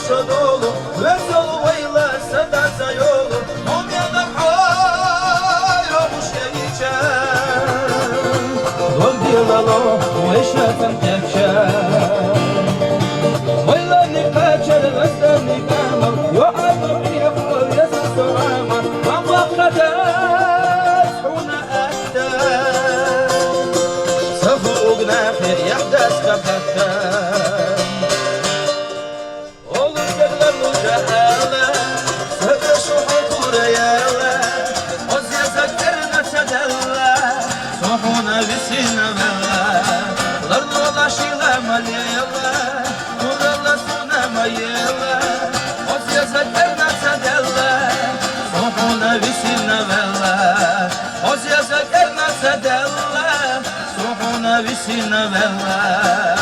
dolu ve dolu vayla sadasa yolu Momyada hayromuş geçer Dondilalo veşatan tekşer Vayla nikaçer vestan nikama Yo alma biya kul yasa sorama Ama kadas huna ahtar Safu ugnafi yahdas kafatar Olur gelmem mucahala Söyle şu hakura yala Oz yazaklarına sadalla Sohuna visina vella Lardu laşila malyela Kuralla sunama yela Oz yazaklarına sadalla Sohuna visina vella Oz yazaklarına sadalla Sohuna visina vella